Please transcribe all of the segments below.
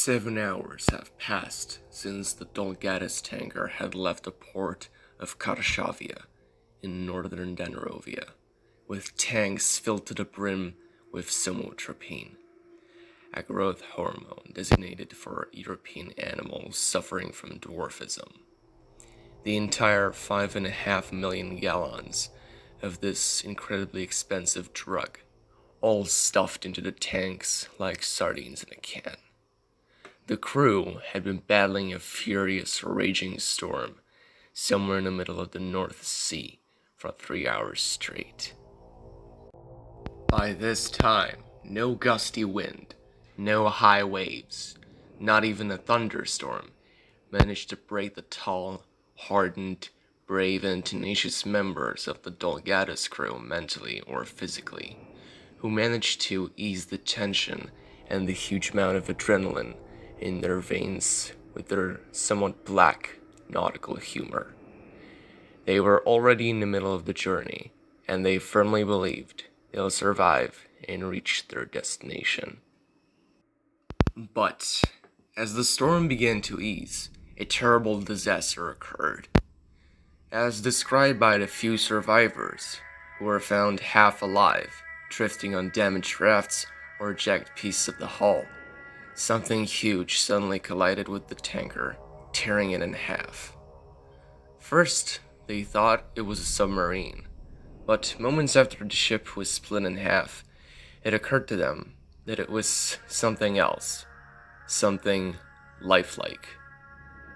7 hours have passed since the Dolgatis tanker had left the port of Karshavia in northern Danarovia, with tanks filled to the brim with somotropine, a growth hormone designated for European animals suffering from dwarfism. The entire 5.5 million gallons of this incredibly expensive drug, all stuffed into the tanks like sardines in a can. The crew had been battling a furious, raging storm somewhere in the middle of the North Sea for 3 hours straight. By this time, no gusty wind, no high waves, not even a thunderstorm managed to break the tall, hardened, brave, and tenacious members of the Dolgatis crew mentally or physically, who managed to ease the tension and the huge amount of adrenaline in their veins with their somewhat black nautical humor. They were already in the middle of the journey, and they firmly believed they'll survive and reach their destination. But as the storm began to ease, a terrible disaster occurred. As described by the few survivors, who were found half alive, drifting on damaged rafts or jagged pieces of the hull, something huge suddenly collided with the tanker, tearing it in half. First, they thought it was a submarine, but moments after the ship was split in half, it occurred to them that it was something else, something lifelike,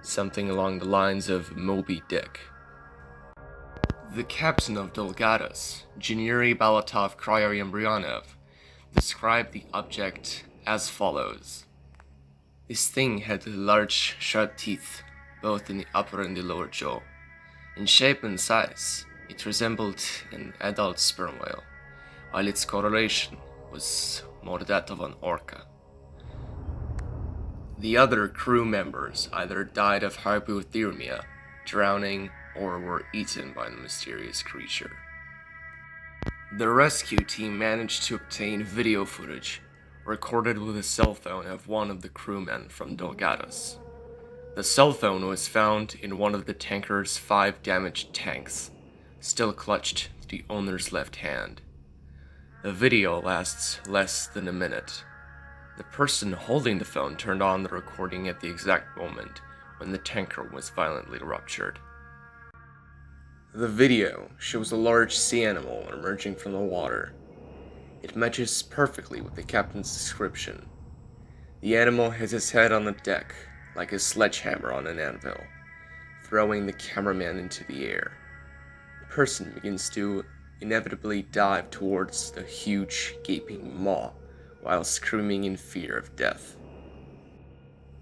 something along the lines of Moby Dick. The captain of Dolgatis, Genury Balatov Kryarembryanov, described the object as follows. This thing had large, sharp teeth, both in the upper and the lower jaw. In shape and size, it resembled an adult sperm whale, while its coloration was more that of an orca. The other crew members either died of hypothermia, drowning, or were eaten by the mysterious creature. The rescue team managed to obtain video footage recorded with a cell phone of one of the crewmen from Dolgatis. The cell phone was found in one of the tanker's 5 damaged tanks, still clutched to the owner's left hand. The video lasts less than a minute. The person holding the phone turned on the recording at the exact moment when the tanker was violently ruptured. The video shows a large sea animal emerging from the water. It matches perfectly with the captain's description. The animal has its head on the deck, like a sledgehammer on an anvil, throwing the cameraman into the air. The person begins to inevitably dive towards the huge, gaping maw, while screaming in fear of death.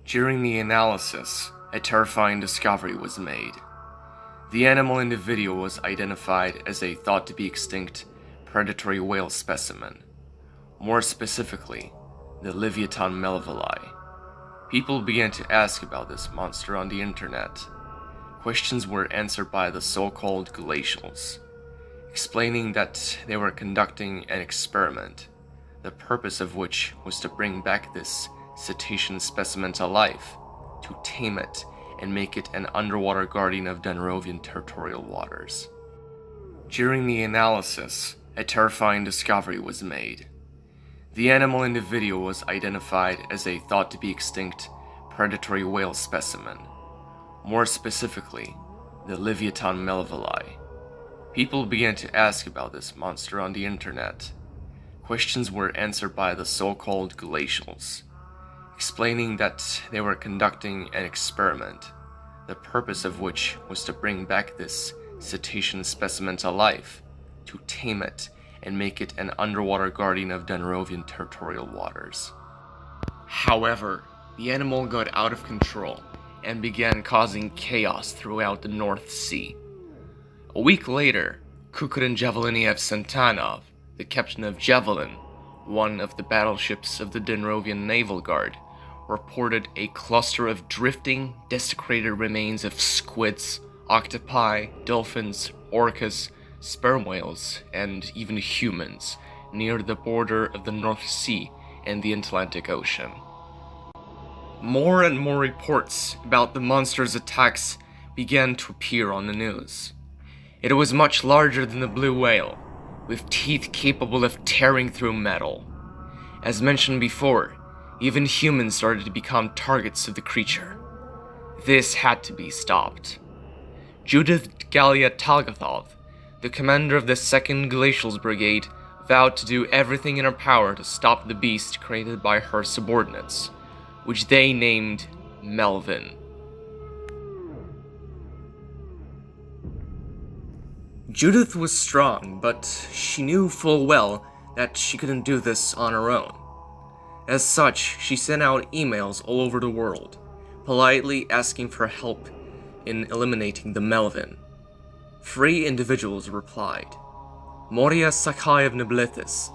During the analysis, a terrifying discovery was made. The animal in the video was identified as a thought-to-be-extinct predatory whale specimen. More specifically, the Leviathan melvili. People began to ask about this monster on the internet. Questions were answered by the so-called glacials, explaining that they were conducting an experiment, the purpose of which was to bring back this cetacean specimen to life, to tame it, and make it an underwater guardian of Danarovian territorial waters. During the analysis, a terrifying discovery was made. The animal in the video was identified as a thought-to-be-extinct predatory whale specimen. More specifically, the Leviathan melvili. People began to ask about this monster on the internet. Questions were answered by the so-called glacials, explaining that they were conducting an experiment, the purpose of which was to bring back this cetacean specimen to life, to tame it, and make it an underwater guardian of Danarovian territorial waters. However, the animal got out of control and began causing chaos throughout the North Sea. A week later, Kukurin Javelini F. Santanov, the captain of Javelin, one of the battleships of the Danarovian Naval Guard, reported a cluster of drifting, desecrated remains of squids, octopi, dolphins, orcas, sperm whales, and even humans near the border of the North Sea and the Atlantic Ocean. More and more reports about the monster's attacks began to appear on the news. It was much larger than the blue whale, with teeth capable of tearing through metal. As mentioned before, even humans started to become targets of the creature. This had to be stopped. Judith Gallia Talgathov, the commander of the 2nd Glacials Brigade, vowed to do everything in her power to stop the beast created by her subordinates, which they named Melvin. Judith was strong, but she knew full well that she couldn't do this on her own. As such, she sent out emails all over the world, politely asking for help in eliminating the Melvin. 3 individuals replied. Moria Sakayevna Blithis,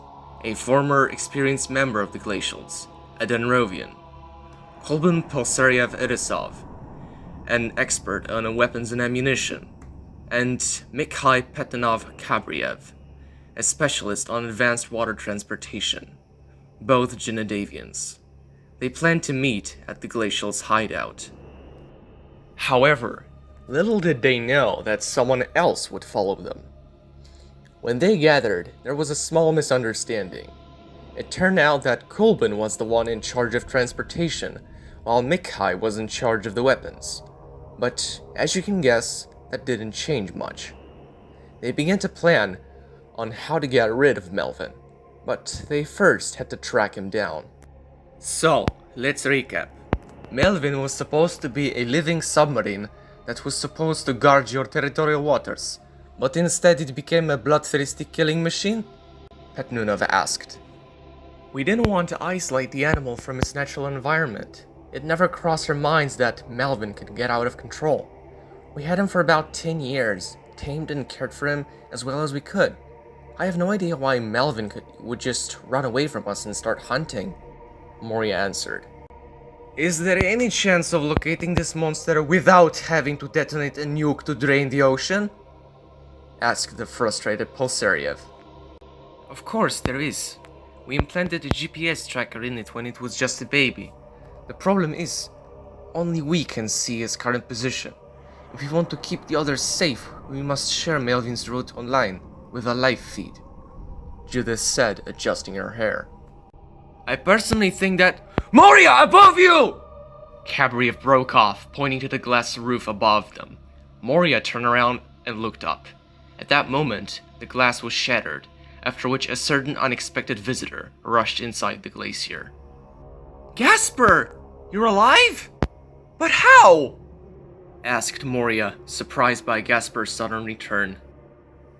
a former experienced member of the Glacials, a Denrovian. Kolbin Polsaryev Irisov, an expert on weapons and ammunition, and Mikhail Petanov Kabriev, a specialist on advanced water transportation, both Genedavians. They planned to meet at the Glacial's hideout. However, little did they know that someone else would follow them. When they gathered, there was a small misunderstanding. It turned out that Kolbin was the one in charge of transportation, while Mikhail was in charge of the weapons. But, as you can guess, that didn't change much. They began to plan on how to get rid of Melvin, but they first had to track him down. So, let's recap. Melvin was supposed to be a living submarine that was supposed to guard your territorial waters, but instead it became a bloodthirsty killing machine? Petnunov asked. We didn't want to isolate the animal from its natural environment. It never crossed our minds that Melvin could get out of control. We had him for about 10 years, tamed and cared for him as well as we could. I have no idea why Melvin would just run away from us and start hunting, Moria answered. Is there any chance of locating this monster without having to detonate a nuke to drain the ocean? Asked the frustrated Polsaryev. Of course there is. We implanted a GPS tracker in it when it was just a baby. The problem is, only we can see its current position. If we want to keep the others safe, we must share Melvin's route online with a live feed, Judith said, adjusting her hair. I personally think that— Moria, above you! Kabriev broke off, pointing to the glass roof above them. Moria turned around and looked up. At that moment, the glass was shattered, after which a certain unexpected visitor rushed inside the glacier. Gasper! You're alive? But how? Asked Moria, surprised by Gasper's sudden return.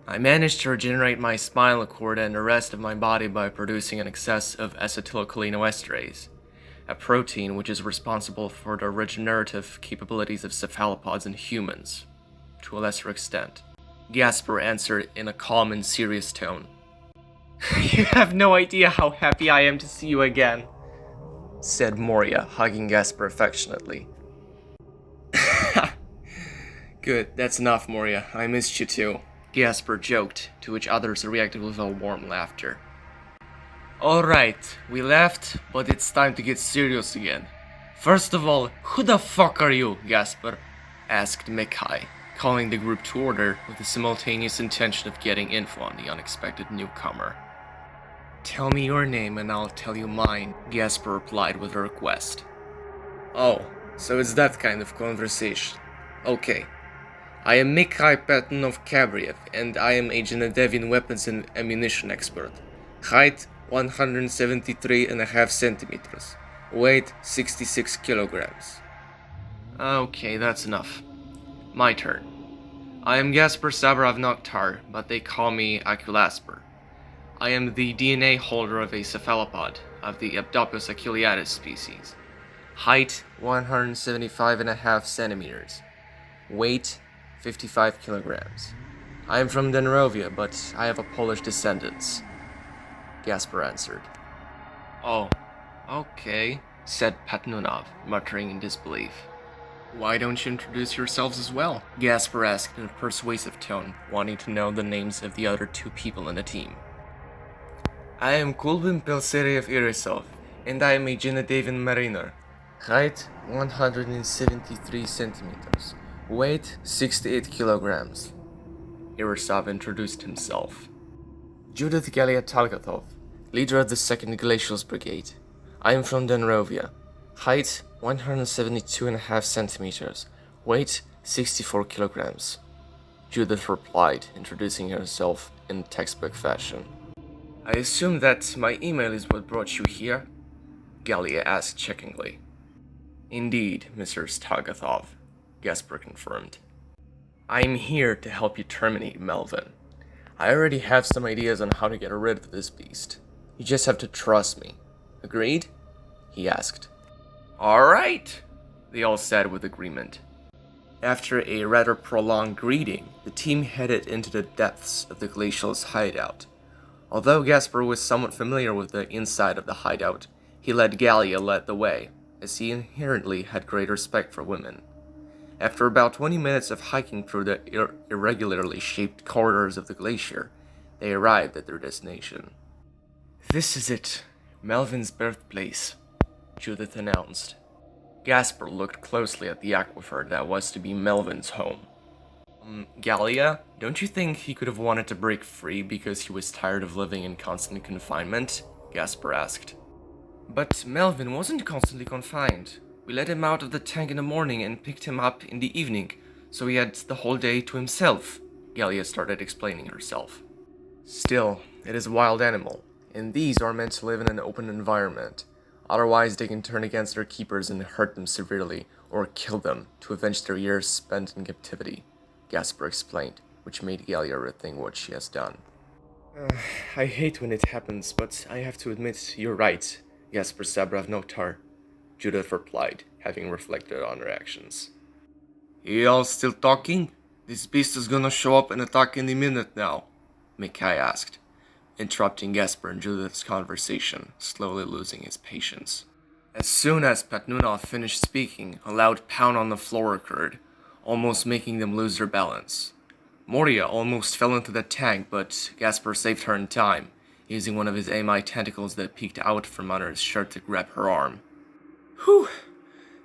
I managed to regenerate my spinal cord and the rest of my body by producing an excess of acetylcholinesterase, a protein which is responsible for the regenerative capabilities of cephalopods in humans, to a lesser extent. Gasper answered in a calm and serious tone. You have no idea how happy I am to see you again, said Moria, hugging Gasper affectionately. Good, that's enough, Moria. I missed you too, Gasper joked, to which others reacted with a warm laughter. Alright, we left, but it's time to get serious again. First of all, who the fuck are you, Gasper? Asked Mikhail, calling the group to order with the simultaneous intention of getting info on the unexpected newcomer. Tell me your name and I'll tell you mine, Gasper replied with a request. Oh, so it's that kind of conversation. Okay. I am Mikhail Petanov Kabriev, and I am a Genedavian weapons and ammunition expert. Height 173.5 centimeters. Weight 66 kilograms. Okay, that's enough. My turn. I am Gasper Sabarov Noktar, but they call me Aculasper. I am the DNA holder of a cephalopod of the Abdopus aculeatus species. Height 175.5 centimeters. Weight 55 kilograms. I am from Denrovia, but I have a Polish descendants, Gasper answered. Oh, okay, said Petnunov, muttering in disbelief. Why don't you introduce yourselves as well? Gasper asked in a persuasive tone, wanting to know the names of the other 2 people in the team. I am Kolbin Pelseriev Irisov, and I am a Genedavian mariner. Height 173 centimeters. Weight 68 kilograms. Yaroslavl introduced himself. Judith Galia Talgathov, leader of the 2nd Glacials Brigade. I am from Denrovia. Height 172.5 centimeters. Weight 64 kilograms. Judith replied, introducing herself in textbook fashion. I assume that my email is what brought you here? Galia asked checkingly. Indeed, Mr. Talgathov, Gasper confirmed. I am here to help you terminate Melvin. I already have some ideas on how to get rid of this beast. You just have to trust me. Agreed? He asked. Alright, they all said with agreement. After a rather prolonged greeting, the team headed into the depths of the glacial's hideout. Although Gasper was somewhat familiar with the inside of the hideout, he let Galia lead the way, as he inherently had great respect for women. After about 20 minutes of hiking through the irregularly shaped corridors of the glacier, they arrived at their destination. This is it, Melvin's birthplace, Judith announced. Gasper looked closely at the aquifer that was to be Melvin's home. Galia, don't you think he could have wanted to break free because he was tired of living in constant confinement? Gasper asked. But Melvin wasn't constantly confined. We let him out of the tank in the morning and picked him up in the evening, so he had the whole day to himself, Galia started explaining herself. Still, it is a wild animal, and these are meant to live in an open environment. Otherwise, they can turn against their keepers and hurt them severely, or kill them to avenge their years spent in captivity, Gasper explained, which made Galia rethink what she has done. I hate when it happens, but I have to admit you're right, Gasper Sabravnotar, Judith replied, having reflected on her actions. You all still talking? This beast is gonna show up and attack any minute now, Mikai asked, interrupting Gasper and Judith's conversation, slowly losing his patience. As soon as Petnunov finished speaking, a loud pound on the floor occurred, almost making them lose their balance. Moria almost fell into the tank, but Gasper saved her in time, using one of his AMI tentacles that peeked out from under his shirt to grab her arm. Whew!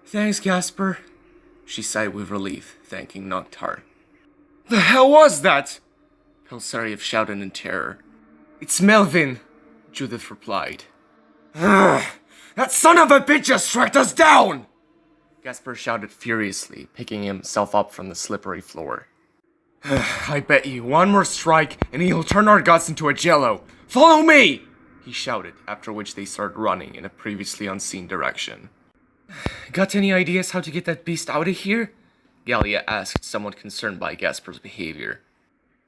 Thanks, Gasper, she sighed with relief, thanking Noktar. The hell was that? Pelsariev shouted in terror. It's Melvin, Judith replied. Ugh! That son of a bitch just tracked us down! Gasper shouted furiously, picking himself up from the slippery floor. I bet you one more strike and he'll turn our guts into a jello. Follow me! He shouted, after which they started running in a previously unseen direction. Got any ideas how to get that beast out of here? Galia asked, somewhat concerned by Gasper's behavior.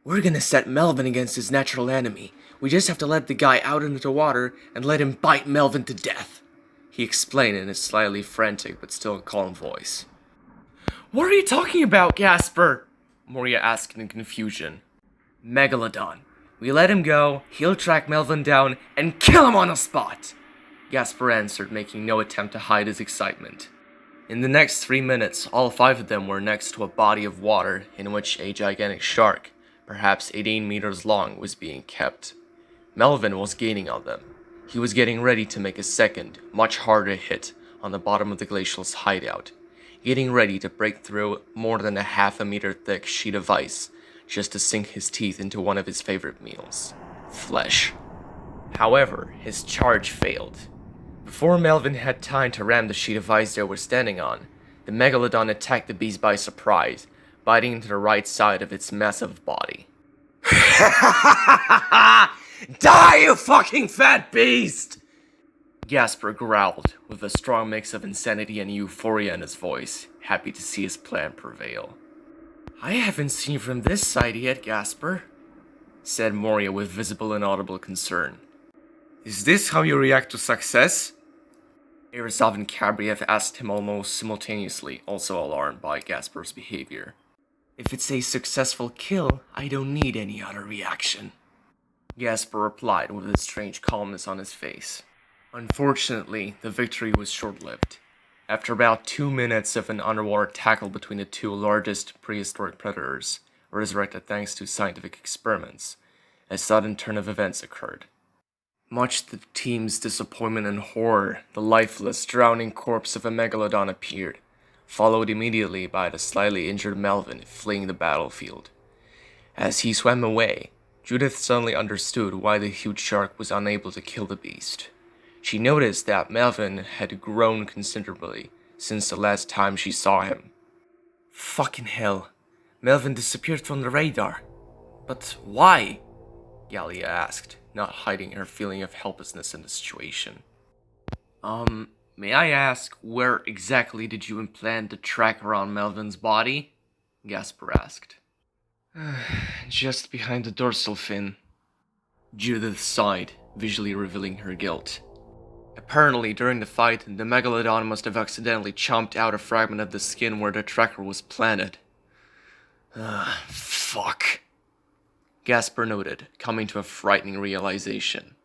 We're gonna set Melvin against his natural enemy. We just have to let the guy out into the water and let him bite Melvin to death, he explained in a slightly frantic but still calm voice. What are you talking about, Gasper? Moria asked in confusion. Megalodon. We let him go, he'll track Melvin down, and kill him on the spot! Gasper answered, making no attempt to hide his excitement. In the next 3 minutes, all 5 of them were next to a body of water in which a gigantic shark, perhaps 18 meters long, was being kept. Melvin was gaining on them. He was getting ready to make a second, much harder hit on the bottom of the glacial's hideout, getting ready to break through more than a half a meter thick sheet of ice just to sink his teeth into one of his favorite meals, flesh. However, his charge failed. Before Melvin had time to ram the sheet of ice they were standing on, the megalodon attacked the beast by surprise, biting into the right side of its massive body. Die, you fucking fat beast! Gasper growled, with a strong mix of insanity and euphoria in his voice, happy to see his plan prevail. I haven't seen you from this side yet, Gasper, said Moria with visible and audible concern. Is this how you react to success? Yaroslavl and Kabriev asked him almost simultaneously, also alarmed by Gasper's behavior. If it's a successful kill, I don't need any other reaction, Gasper replied with a strange calmness on his face. Unfortunately, the victory was short-lived. After about 2 minutes of an underwater tackle between the 2 largest prehistoric predators, resurrected thanks to scientific experiments, a sudden turn of events occurred. Much to the team's disappointment and horror, the lifeless, drowning corpse of a megalodon appeared, followed immediately by the slightly injured Melvin fleeing the battlefield. As he swam away, Judith suddenly understood why the huge shark was unable to kill the beast. She noticed that Melvin had grown considerably since the last time she saw him. Fucking hell, Melvin disappeared from the radar. But why? Gallia asked, not hiding her feeling of helplessness in the situation. May I ask, where exactly did you implant the tracker on Melvin's body? Gasper asked. Just behind the dorsal fin. Judith sighed, visually revealing her guilt. Apparently, during the fight, the megalodon must have accidentally chomped out a fragment of the skin where the tracker was planted. Fuck. Gasper noted, coming to a frightening realization.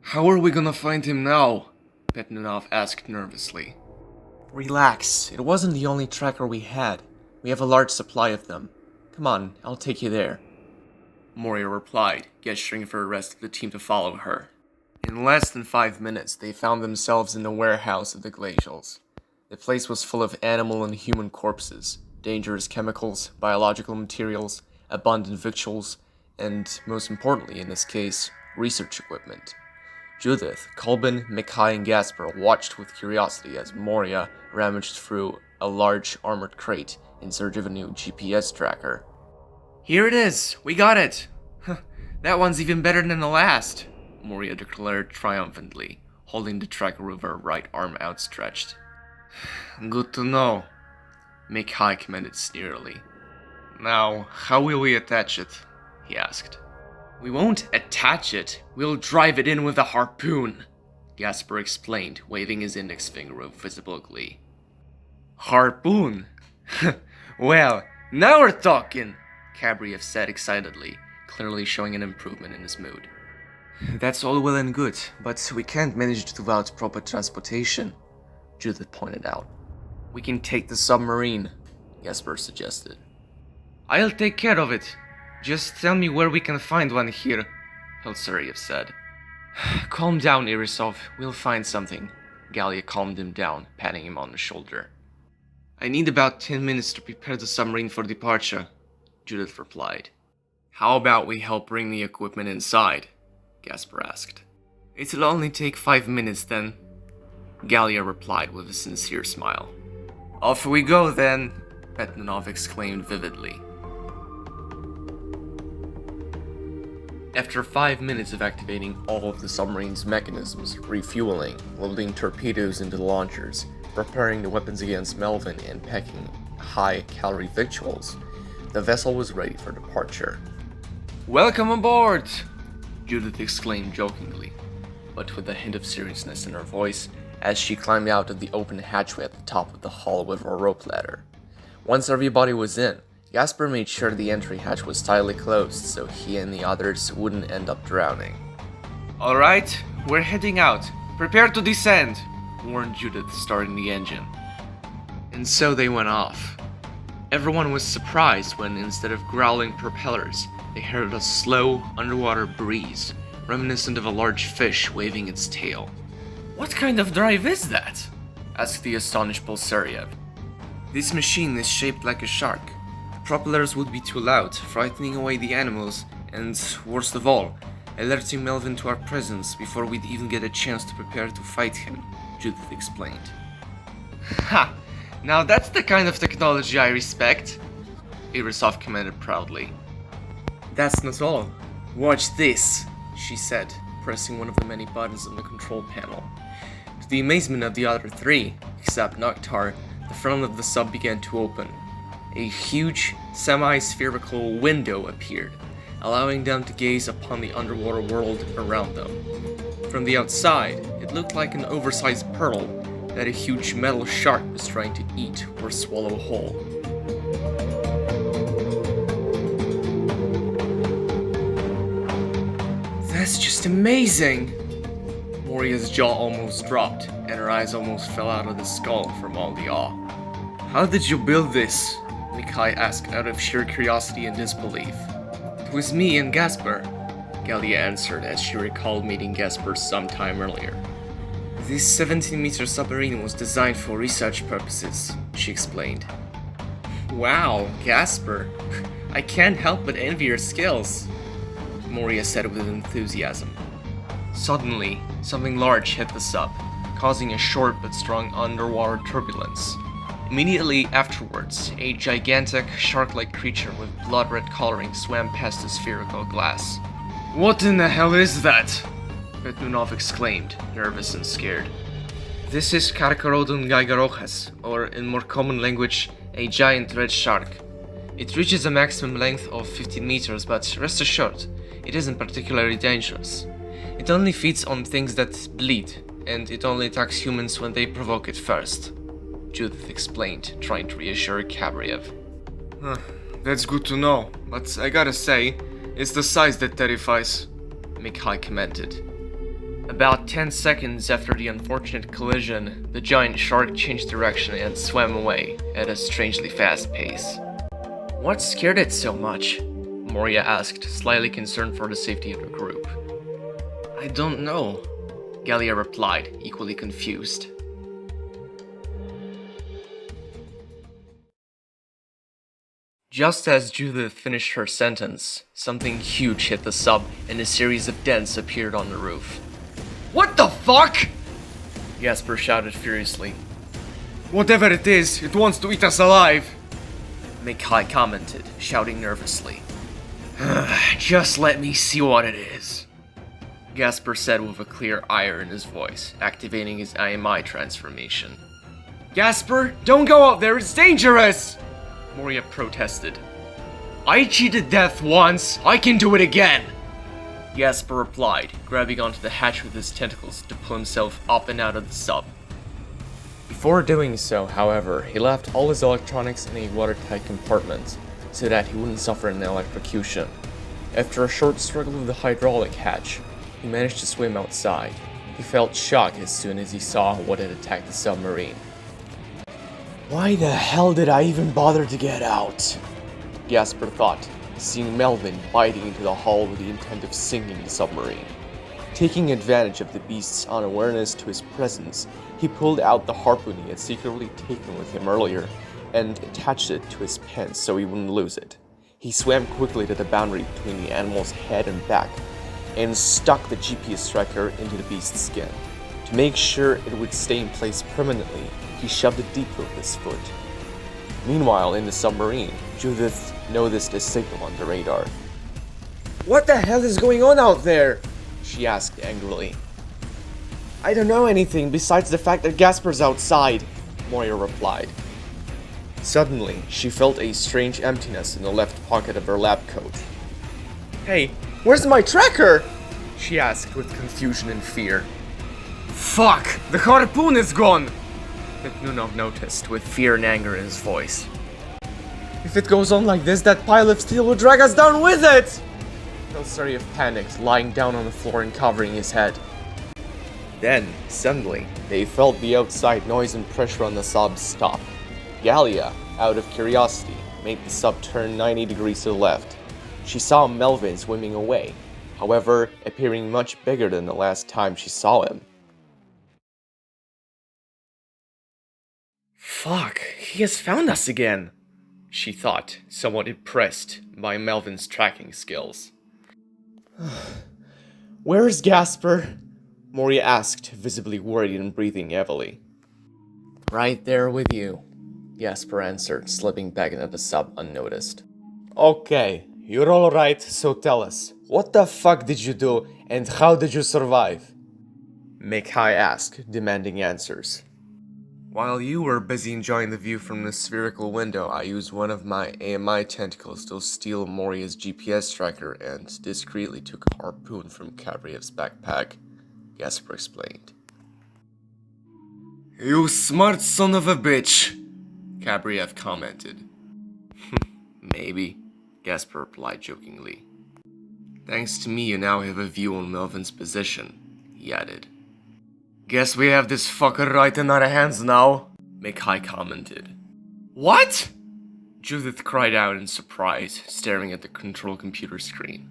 How are we gonna find him now? Petnunov asked nervously. Relax, it wasn't the only tracker we had. We have a large supply of them. Come on, I'll take you there. Moria replied, gesturing for the rest of the team to follow her. In less than 5 minutes, they found themselves in the warehouse of the glacials. The place was full of animal and human corpses, dangerous chemicals, biological materials, abundant victuals, and, most importantly in this case, research equipment. Judith, Kolbin, Mikhail, and Gasper watched with curiosity as Moria rummaged through a large armored crate in search of a new GPS tracker. Here it is! We got it! That one's even better than the last, Moria declared triumphantly, holding the tracker with her right arm outstretched. Good to know, Mikhail commented sneerily. Now, how will we attach it? He asked. We won't attach it, we'll drive it in with a harpoon, Gasper explained, waving his index finger with visible glee. Harpoon? Well, now we're talking, Kabriev said excitedly, clearly showing an improvement in his mood. That's all well and good, but we can't manage it without proper transportation, Judith pointed out. We can take the submarine, Gasper suggested. I'll take care of it. Just tell me where we can find one here, Hilsariev said. Calm down, Irisov. We'll find something. Gallia calmed him down, patting him on the shoulder. I need about 10 minutes to prepare the submarine for departure, Judith replied. How about we help bring the equipment inside? Gasper asked. It'll only take 5 minutes then, Gallia replied with a sincere smile. Off we go then, Petnunov exclaimed vividly. After 5 minutes of activating all of the submarine's mechanisms, refueling, loading torpedoes into the launchers, preparing the weapons against Melvin, and packing high-calorie victuals, the vessel was ready for departure. Welcome aboard! Judith exclaimed jokingly, but with a hint of seriousness in her voice, as she climbed out of the open hatchway at the top of the hull with a rope ladder. Once everybody was in, Gasper made sure the entry hatch was tightly closed so he and the others wouldn't end up drowning. Alright, we're heading out. Prepare to descend, warned Judith, starting the engine. And so they went off. Everyone was surprised when, instead of growling propellers, they heard a slow, underwater breeze, reminiscent of a large fish waving its tail. What kind of drive is that? Asked the astonished Bolsariev. This machine is shaped like a shark. Propellers would be too loud, frightening away the animals, and, worst of all, alerting Melvin to our presence before we'd even get a chance to prepare to fight him, Judith explained. Ha! Now that's the kind of technology I respect, Irisov commented proudly. That's not all. Watch this, she said, pressing one of the many buttons on the control panel. To the amazement of the other three, except Noktar, the front of the sub began to open. A huge, semi-spherical window appeared, allowing them to gaze upon the underwater world around them. From the outside, it looked like an oversized pearl that a huge metal shark was trying to eat or swallow whole. That's just amazing! Moria's jaw almost dropped, and her eyes almost fell out of the skull from all the awe. How did you build this? Mikhail asked out of sheer curiosity and disbelief. It was me and Gasper, Galia answered as she recalled meeting Gasper some time earlier. This 17-meter submarine was designed for research purposes, she explained. Wow, Gasper. I can't help but envy your skills, Moria said with enthusiasm. Suddenly, something large hit the sub, causing a short but strong underwater turbulence. Immediately afterwards, a gigantic, shark-like creature with blood-red coloring swam past the spherical glass. What in the hell is that? Petnunov exclaimed, nervous and scared. This is Carcharodon gaigarojas, or in more common language, a giant red shark. It reaches a maximum length of 15 meters, but rest assured, it isn't particularly dangerous. It only feeds on things that bleed, and it only attacks humans when they provoke it first, Judith explained, trying to reassure Kabriev. That's good to know, but I gotta say, it's the size that terrifies, Mikhail commented. About 10 seconds after the unfortunate collision, the giant shark changed direction and swam away at a strangely fast pace. What scared it so much? Moria asked, slightly concerned for the safety of the group. I don't know, Galia replied, equally confused. Just as Judith finished her sentence, something huge hit the sub and a series of dents appeared on the roof. What the fuck? Gasper shouted furiously. Whatever it is, it wants to eat us alive, Mikhail commented, shouting nervously. Just let me see what it is, Gasper said with a clear ire in his voice, activating his IMI transformation. Gasper, don't go out there, it's dangerous! Moria protested. I cheated death once, I can do it again! Gasper replied, grabbing onto the hatch with his tentacles to pull himself up and out of the sub. Before doing so, however, he left all his electronics in a watertight compartment, so that he wouldn't suffer an electrocution. After a short struggle with the hydraulic hatch, he managed to swim outside. He felt shock as soon as he saw what had attacked the submarine. Why the hell did I even bother to get out? Gasper thought, seeing Melvin biting into the hull with the intent of sinking the submarine. Taking advantage of the beast's unawareness to his presence, he pulled out the harpoon he had secretly taken with him earlier and attached it to his pants so he wouldn't lose it. He swam quickly to the boundary between the animal's head and back and stuck the GPS tracker into the beast's skin. To make sure it would stay in place permanently, he shoved it deeper with his foot. Meanwhile, in the submarine, Judith noticed a signal on the radar. What the hell is going on out there? She asked angrily. I don't know anything besides the fact that Gasper's outside, Moria replied. Suddenly, she felt a strange emptiness in the left pocket of her lab coat. Hey, where's my tracker? She asked with confusion and fear. Fuck! The harpoon is gone! Petnunov noticed, with fear and anger in his voice. If it goes on like this, that pile of steel will drag us down with it! Elsariev panicked, lying down on the floor and covering his head. Then, suddenly, they felt the outside noise and pressure on the sub stop. Galia, out of curiosity, made the sub turn 90 degrees to the left. She saw Melvin swimming away, however, appearing much bigger than the last time she saw him. Fuck, he has found us again, she thought, somewhat impressed by Melvin's tracking skills. Where's Gasper? Moria asked, visibly worried and breathing heavily. Right there with you, Gasper answered, slipping back into the sub unnoticed. Okay, you're alright, so tell us, what the fuck did you do and how did you survive? Mikhail asked, demanding answers. While you were busy enjoying the view from the spherical window, I used one of my AMI tentacles to steal Moria's GPS tracker and discreetly took a harpoon from Kabriev's backpack, Gasper explained. You smart son of a bitch, Kabriev commented. Maybe, Gasper replied jokingly. Thanks to me, you now have a view on Melvin's position, he added. Guess we have this fucker right in our hands now, Mikhail commented. What? Judith cried out in surprise, staring at the control computer screen.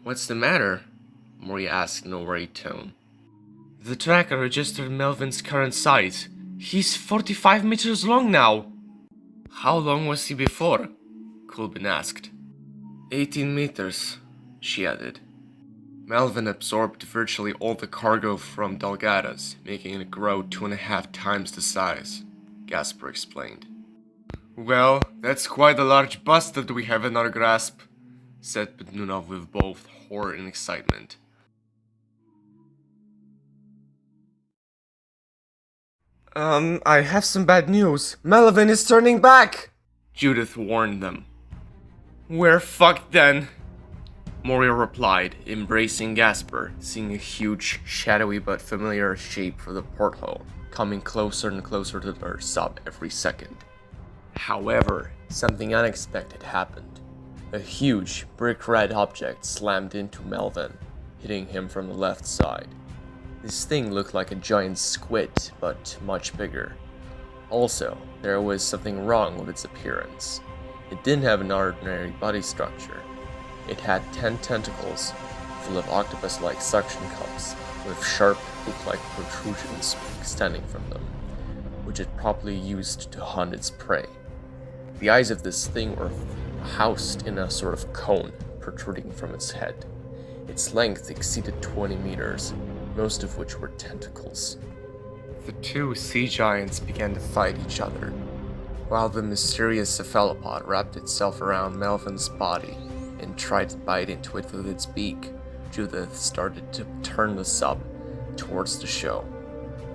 What's the matter? Mori asked in a worried tone. The tracker registered Melvin's current size. He's 45 meters long now. How long was he before? Kulbin asked. 18 meters, she added. Melvin absorbed virtually all the cargo from Delgada's, making it grow 2.5 times the size, Gasper explained. Well, that's quite a large bust that we have in our grasp, said Bednunov with both horror and excitement. I have some bad news. Melvin is turning back! Judith warned them. We're fucked then, Moria replied, embracing Gasper, seeing a huge, shadowy but familiar shape for the porthole, coming closer and closer to their sub every second. However, something unexpected happened. A huge, brick-red object slammed into Melvin, hitting him from the left side. This thing looked like a giant squid, but much bigger. Also, there was something wrong with its appearance. It didn't have an ordinary body structure. It had 10 tentacles, full of octopus-like suction cups, with sharp, hook-like protrusions extending from them, which it probably used to hunt its prey. The eyes of this thing were housed in a sort of cone protruding from its head. Its length exceeded 20 meters, most of which were tentacles. The two sea giants began to fight each other, while the mysterious cephalopod wrapped itself around Melvin's body and tried to bite into it with its beak. Judith started to turn the sub towards the show.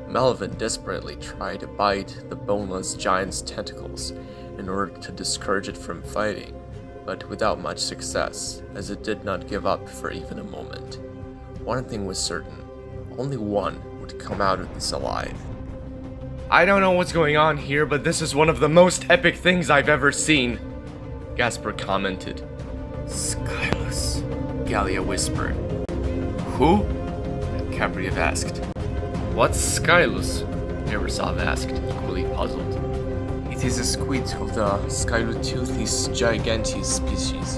Melvin desperately tried to bite the boneless giant's tentacles in order to discourage it from fighting, but without much success, as it did not give up for even a moment. One thing was certain, only one would come out of this alive. I don't know what's going on here, but this is one of the most epic things I've ever seen, Gasper commented. Skylus, Gallia whispered. Who? Cabriev asked. What's Skylus? Yarosov asked, equally puzzled. It is a squid of the Skylotuthis giganteus species.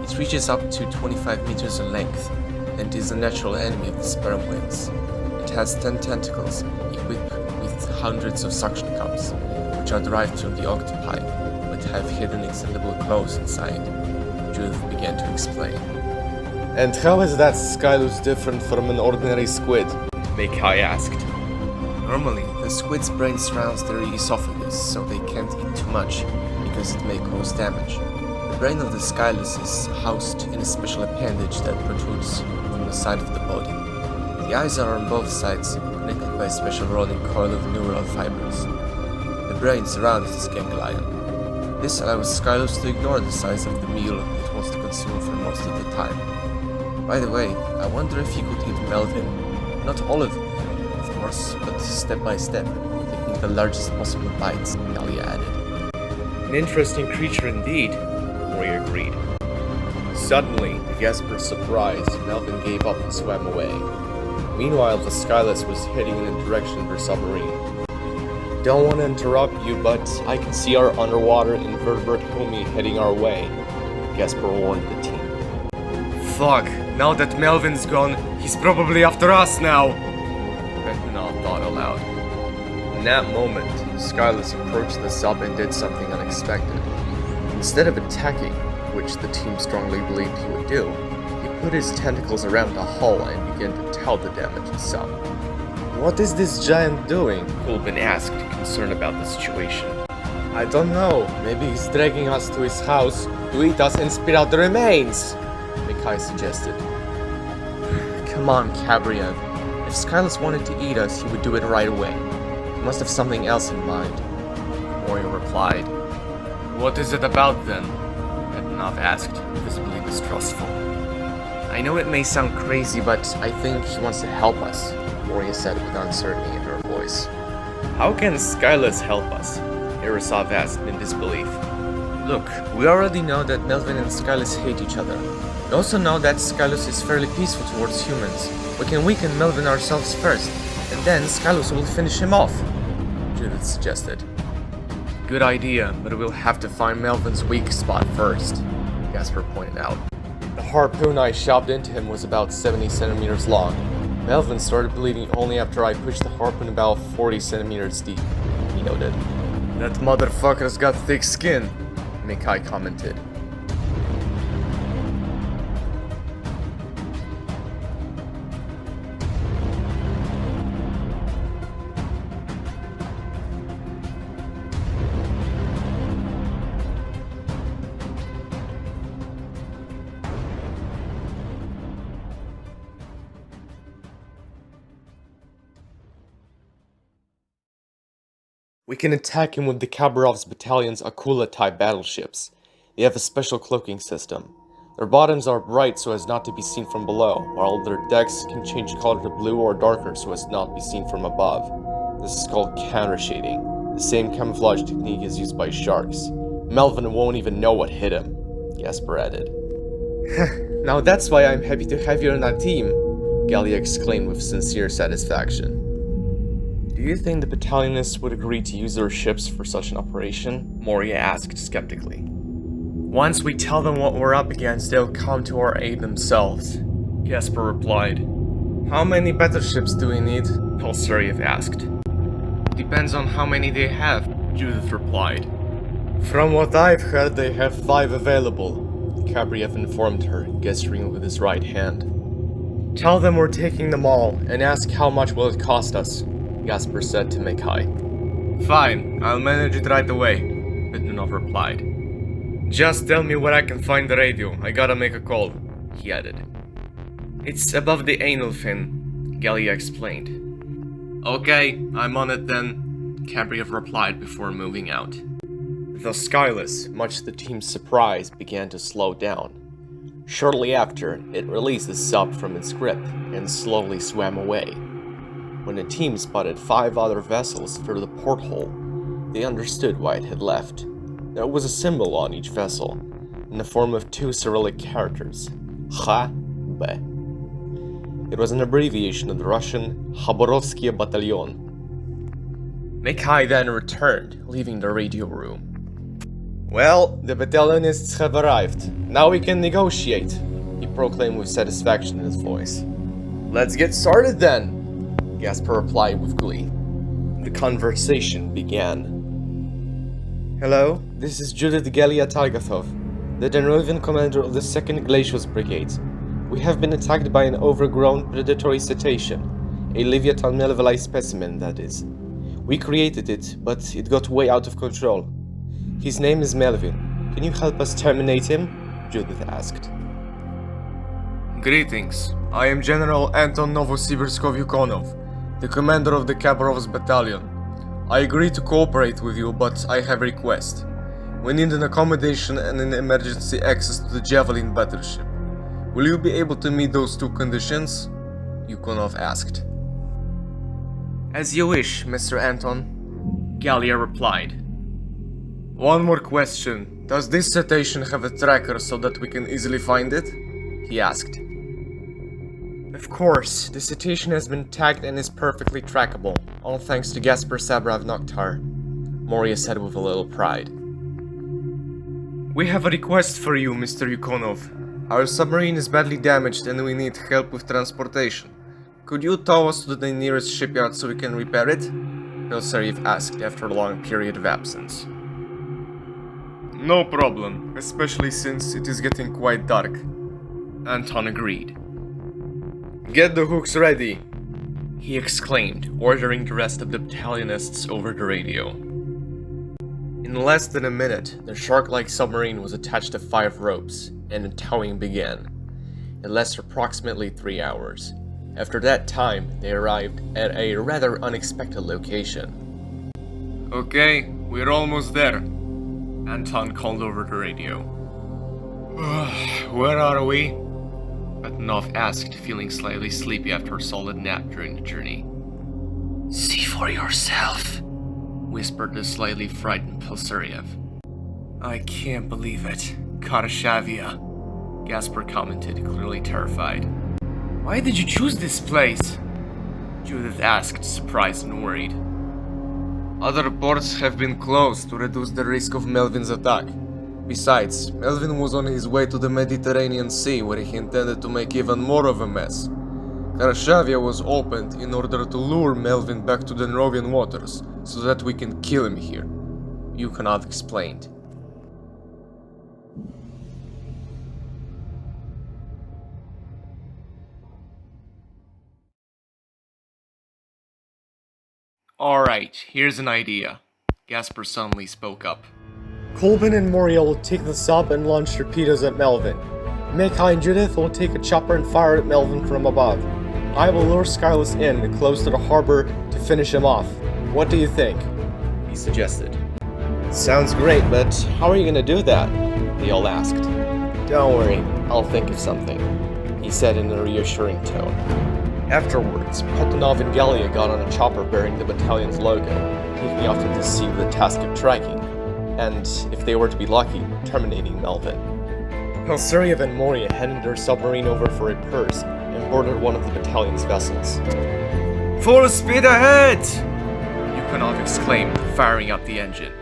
It reaches up to 25 meters in length and is a natural enemy of the sperm whales. It has 10 tentacles, equipped with hundreds of suction cups, which are derived from the octopi, but have hidden extendable claws inside. Judith began to explain. And how is that Skylus different from an ordinary squid? Mekai asked. Normally, the squid's brain surrounds their esophagus, so they can't eat too much, because it may cause damage. The brain of the Skylus is housed in a special appendage that protrudes from the side of the body. The eyes are on both sides, connected by a special rolling coil of neural fibers. The brain surrounds this ganglion. This allows Skylus to ignore the size of the meal it wants to consume for most of the time. By the way, I wonder if you could eat Melvin. Not all of him, of course, but step by step, taking the largest possible bites, Gallia added. An interesting creature indeed, Mori agreed. Suddenly, to Gasper's surprise, Melvin gave up and swam away. Meanwhile, the Skylus was heading in the direction of her submarine. Don't want to interrupt you, but I can see our underwater invertebrate homie heading our way, Gasper warned the team. Fuck, now that Melvin's gone, he's probably after us now, Bednunov thought aloud. In that moment, Skylus approached the sub and did something unexpected. Instead of attacking, which the team strongly believed he would do, he put his tentacles around the hull and began to tell the damaged sub. What is this giant doing? Kulbin asked, concerned about the situation. I don't know. Maybe he's dragging us to his house to eat us and spit out the remains, Mekai suggested. Come on, Cabriev. If Skylus wanted to eat us, he would do it right away. He must have something else in mind, Mori replied. What is it about then? Bednunov asked, visibly distrustful. I know it may sound crazy, but I think he wants to help us, Moria said with uncertainty in her voice. How can Skylus help us? Yarosov asked in disbelief. Look, we already know that Melvin and Skylus hate each other. We also know that Skylus is fairly peaceful towards humans. We can weaken Melvin ourselves first, and then Skylus will finish him off, Judith suggested. Good idea, but we'll have to find Melvin's weak spot first, Gasper pointed out. The harpoon I shoved into him was about 70 centimeters long. Melvin started bleeding only after I pushed the harpoon about 40 centimeters deep, he noted. That motherfucker's got thick skin, Mikai commented. We can attack him with the Khabarovsk battalion's Akula-type battleships. They have a special cloaking system. Their bottoms are bright so as not to be seen from below, while their decks can change color to blue or darker so as not to be seen from above. This is called counter-shading. The same camouflage technique is used by sharks. Melvin won't even know what hit him, Gasper added. Now that's why I'm happy to have you on our team, Gallia exclaimed with sincere satisfaction. Do you think the battalionists would agree to use their ships for such an operation? Moria asked skeptically. Once we tell them what we're up against, they'll come to our aid themselves, Gasper replied. How many battleships do we need? Pelseriev asked. Depends on how many they have, Judith replied. From what I've heard, they have 5 available, Kabriev informed her, gesturing with his right hand. Tell them we're taking them all, and ask how much will it cost us, Gasper said to Mikai. Fine, I'll manage it right away, Bitmanov replied. Just tell me where I can find the radio, I gotta make a call, he added. It's above the anal fin, Gallia explained. Okay, I'm on it then, Kabriev replied before moving out. The Skyless, much to the team's surprise, began to slow down. Shortly after, it released the sub from its grip and slowly swam away. When the team spotted 5 other vessels through the porthole, they understood why it had left. There was a symbol on each vessel, in the form of 2 Cyrillic characters, Kha, B. It was an abbreviation of the Russian Khabarovsky Battalion. Mikai then returned, leaving the radio room. Well, the battalionists have arrived. Now we can negotiate, he proclaimed with satisfaction in his voice. Let's get started then, Gasper replied with glee. The conversation began. Hello, this is Judith Gallia Targathov, the Danrovian commander of the 2nd Glacios Brigade. We have been attacked by an overgrown predatory cetacean, a Leviathan melvillei specimen, that is. We created it, but it got way out of control. His name is Melvin. Can you help us terminate him? Judith asked. Greetings. I am General Anton Novosibirskov-Yukonov, the commander of the Khabarovsk battalion. I agree to cooperate with you, but I have a request. We need an accommodation and an emergency access to the Javelin battleship. Will you be able to meet those 2 conditions? Yukonov asked. As you wish, Mr. Anton, Gallia replied. One more question. Does this cetacean have a tracker so that we can easily find it? He asked. Of course, the cetacean has been tagged and is perfectly trackable, all thanks to Gasper Sabrav Noktar, Moria said with a little pride. We have a request for you, Mr. Yukonov. Our submarine is badly damaged and we need help with transportation. Could you tow us to the nearest shipyard so we can repair it? Pelseriev asked after a long period of absence. No problem, especially since it is getting quite dark. Anton agreed. Get the hooks ready, he exclaimed, ordering the rest of the battalionists over the radio. In less than a minute, the shark-like submarine was attached to 5 ropes, and the towing began. It lasted approximately 3 hours. After that time, they arrived at a rather unexpected location. Okay, we're almost there, Anton called over the radio. Where are we? Bitmanov asked, feeling slightly sleepy after a solid nap during the journey. See for yourself, whispered the slightly frightened Pelseriev. I can't believe it. Karashavia, Gasper commented, clearly terrified. Why did you choose this place? Judith asked, surprised and worried. Other ports have been closed to reduce the risk of Melvin's attack. Besides, Melvin was on his way to the Mediterranean Sea where he intended to make even more of a mess. Karshavia was opened in order to lure Melvin back to the Novian waters, so that we can kill him here. Yukhanov explained. Alright, here's an idea. Gasper suddenly spoke up. Kolben and Moria will take the sub and launch torpedoes at Melvin. Mikhail and Judith will take a chopper and fire at Melvin from above. I will lure Skyless in and close to the harbor to finish him off. What do you think? He suggested. Sounds great, but how are you gonna do that? They all asked. Don't worry, I'll think of something, he said in a reassuring tone. Afterwards, Petanov and Galia got on a chopper bearing the battalion's logo, taking off to the sea with the task of tracking, and, if they were to be lucky, terminating Melvin. Pelsuriev and Moria headed their submarine over for a purse and boarded one of the battalion's vessels. Full speed ahead! Yukhanov exclaimed, firing up the engine.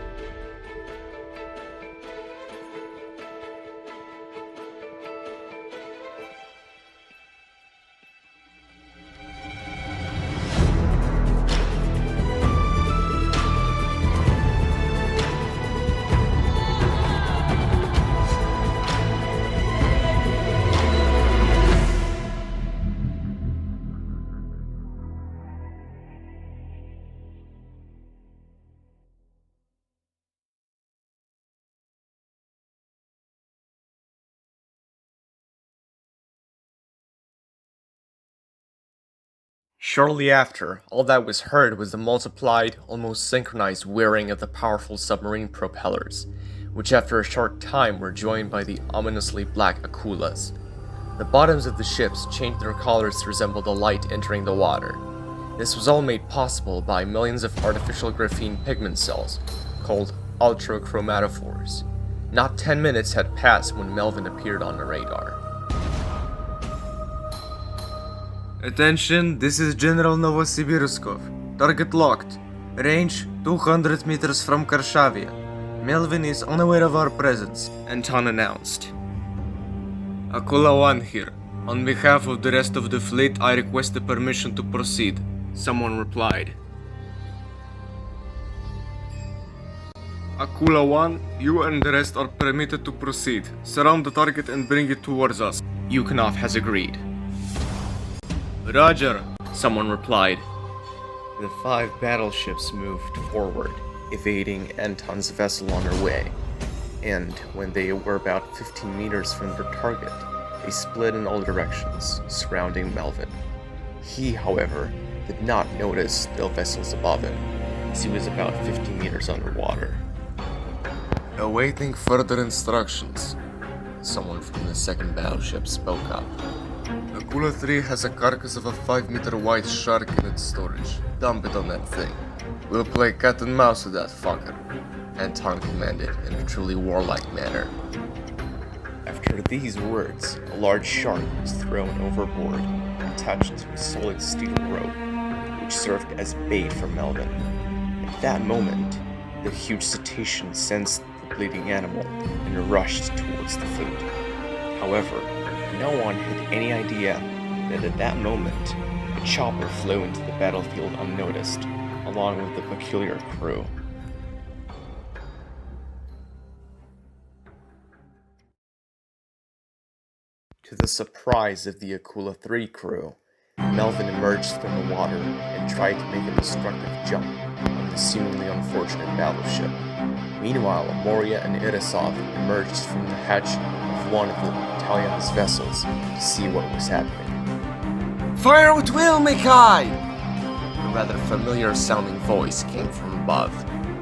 Shortly after, all that was heard was the multiplied, almost synchronized whirring of the powerful submarine propellers, which after a short time were joined by the ominously black Akulas. The bottoms of the ships changed their colors to resemble the light entering the water. This was all made possible by millions of artificial graphene pigment cells, called ultrachromatophores. Not 10 minutes had passed when Melvin appeared on the radar. Attention, this is General Novosibirskov. Target locked. Range 200 meters from Karshavia. Melvin is unaware of our presence, Anton announced. Akula 1 here. On behalf of the rest of the fleet, I request the permission to proceed. Someone replied. Akula 1, you and the rest are permitted to proceed. Surround the target and bring it towards us. Yukhanov has agreed. Roger, someone replied. The 5 battleships moved forward, evading Anton's vessel on her way, and when they were about 15 meters from their target, they split in all directions, surrounding Melvin. He, however, did not notice the vessels above him, as he was about 50 meters underwater. awaiting further instructions. Someone from the second battleship spoke up. Akula 3 has a carcass of a 5-meter wide shark in its storage. Dump it on that thing. We'll play cat and mouse with that fucker, Anton commanded in a truly warlike manner. After these words, a large shark was thrown overboard, attached to a solid steel rope, which served as bait for Melvin. At that moment, the huge cetacean sensed the bleeding animal and rushed towards the food. However, no one had any idea that at that moment, a chopper flew into the battlefield unnoticed, along with the peculiar crew. To the surprise of the Akula 3 crew, Melvin emerged from the water and tried to make a destructive jump on the seemingly unfortunate battleship. Meanwhile, Moria and Irisov emerged from the hatch of one of the battalion's vessels to see what was happening. Fire with will, Mikhail! A rather familiar-sounding voice came from above,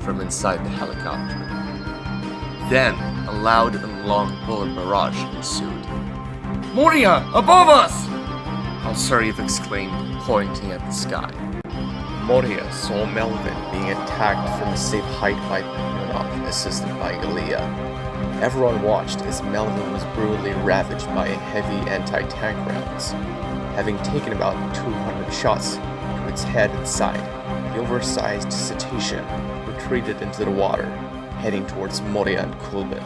from inside the helicopter. Then, a loud and long bullet barrage ensued. Moria, above us! Alsuriev exclaimed, pointing at the sky. Moria saw Melvin being attacked from a safe height by Petanov, assisted by Galia. Everyone watched as Melvin was brutally ravaged by heavy anti-tank rounds. Having taken about 200 shots to its head and side, the oversized cetacean retreated into the water, heading towards Moria and Kulbin.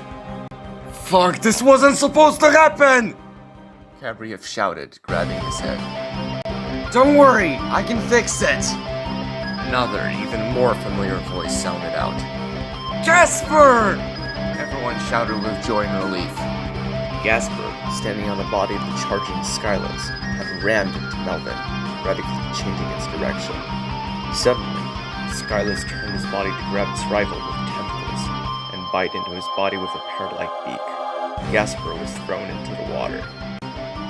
Fuck, this wasn't supposed to happen! Gabriev shouted, grabbing his head. Don't worry, I can fix it! Another, even more familiar voice sounded out. Gasper! Everyone shouted with joy and relief. Gasper, standing on the body of the charging Skyless, had rammed into Melvin, radically changing its direction. Suddenly, Skyless turned his body to grab its rival with tentacles and bite into his body with a parrot-like beak. Gasper was thrown into the water.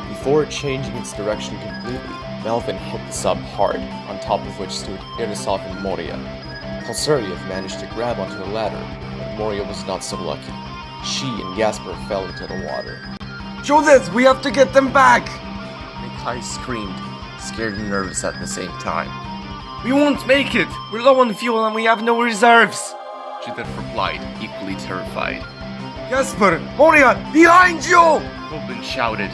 Before changing its direction completely, Melvin hit the sub hard, on top of which stood Irisov and Moria. Polsariev managed to grab onto the ladder, but Moria was not so lucky. She and Gasper fell into the water. Judith, we have to get them back! Mikhail screamed, scared and nervous at the same time. We won't make it! We're low on fuel and we have no reserves! Judith replied, equally terrified. Gasper! Moria! Behind you! Kolbin shouted.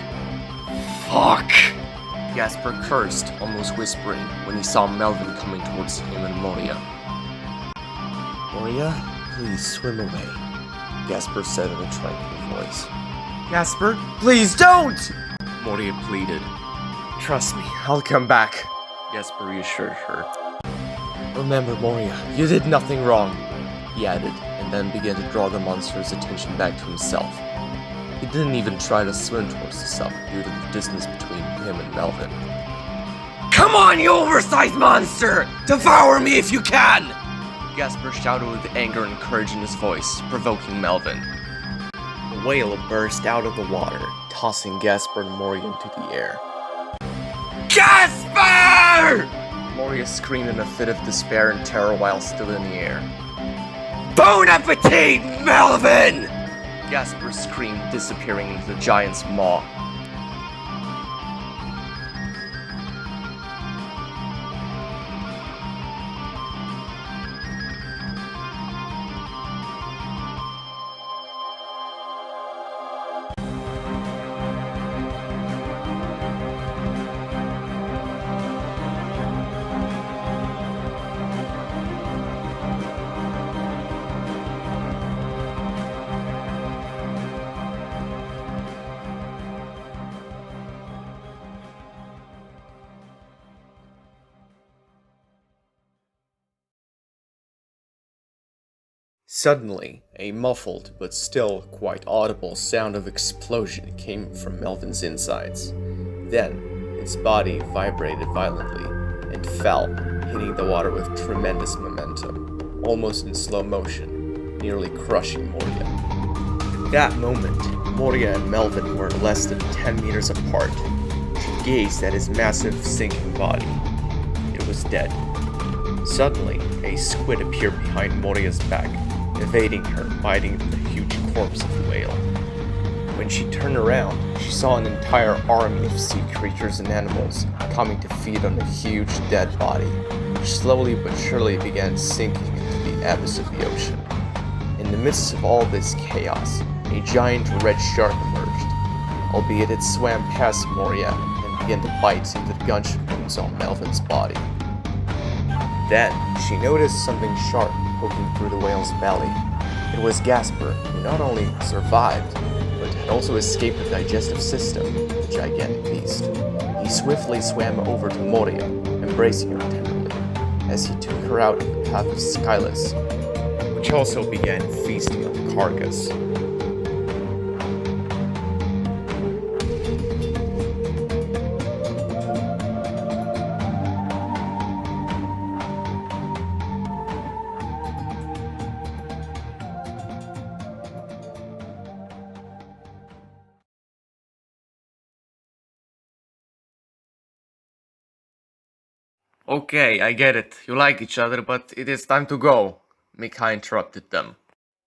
Fuck! Gasper cursed, almost whispering, when he saw Melvin coming towards him and Moria. Moria, please swim away, Gasper said in a tranquil voice. Gasper, please don't! Moria pleaded. Trust me, I'll come back. Gasper reassured her. Remember, Moria, you did nothing wrong, he added, and then began to draw the monster's attention back to himself. He didn't even try to swim towards the sub due to the distance between him and Melvin. Come on, you oversized monster! Devour me if you can! Gasper shouted with anger and courage in his voice, provoking Melvin. The whale burst out of the water, tossing Gasper and Moria into the air. Gasper! Moria screamed in a fit of despair and terror while still in the air. Bon appetit, Melvin! Gasper screamed, disappearing into the giant's maw. Suddenly, a muffled but still quite audible sound of explosion came from Melvin's insides. Then, its body vibrated violently and fell, hitting the water with tremendous momentum, almost in slow motion, nearly crushing Moria. At that moment, Moria and Melvin were less than 10 meters apart. She gazed at his massive, sinking body. It was dead. Suddenly, a squid appeared behind Moria's back, evading her, biting into the huge corpse of the whale. When she turned around, she saw an entire army of sea creatures and animals coming to feed on the huge dead body, which slowly but surely began sinking into the abyss of the ocean. In the midst of all this chaos, a giant red shark emerged, albeit it swam past Moria and began to bite into the gunshot wounds on Melvin's body. Then, she noticed something sharp poking through the whale's belly. It was Gasper, who not only survived, but had also escaped the digestive system of the gigantic beast. He swiftly swam over to Moria, embracing her tenderly, as he took her out of the path of Skyless, which also began feasting on the carcass. Okay, I get it. You like each other, but it is time to go. Mikhail interrupted them.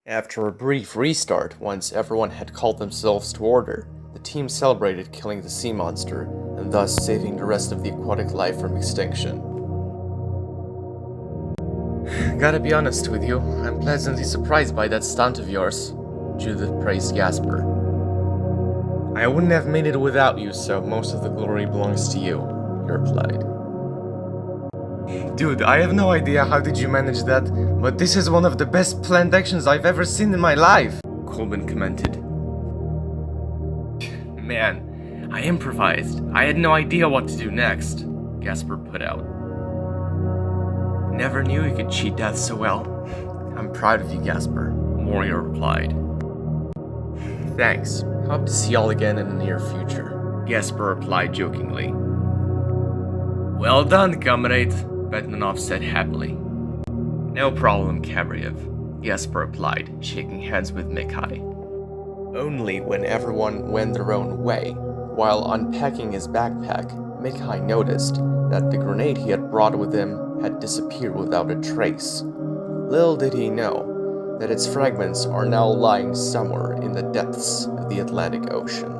After a brief restart, once everyone had called themselves to order, the team celebrated killing the sea monster, and thus saving the rest of the aquatic life from extinction. Gotta be honest with you, I'm pleasantly surprised by that stunt of yours, Judith praised Gasper. I wouldn't have made it without you, so most of the glory belongs to you, he replied. Dude, I have no idea how did you manage that, but this is one of the best planned actions I've ever seen in my life, Kolbin commented. Man, I improvised. I had no idea what to do next, Gasper put out. Never knew you could cheat death so well. I'm proud of you, Gasper. Moria replied. Thanks. Hope to see y'all again in the near future. Gasper replied jokingly. Well done, comrade, Betmanov said happily. No problem, Kabriev, Gasper replied, shaking hands with Mikhail. Only when everyone went their own way. While unpacking his backpack, Mikhail noticed that the grenade he had brought with him had disappeared without a trace. Little did he know that its fragments are now lying somewhere in the depths of the Atlantic Ocean.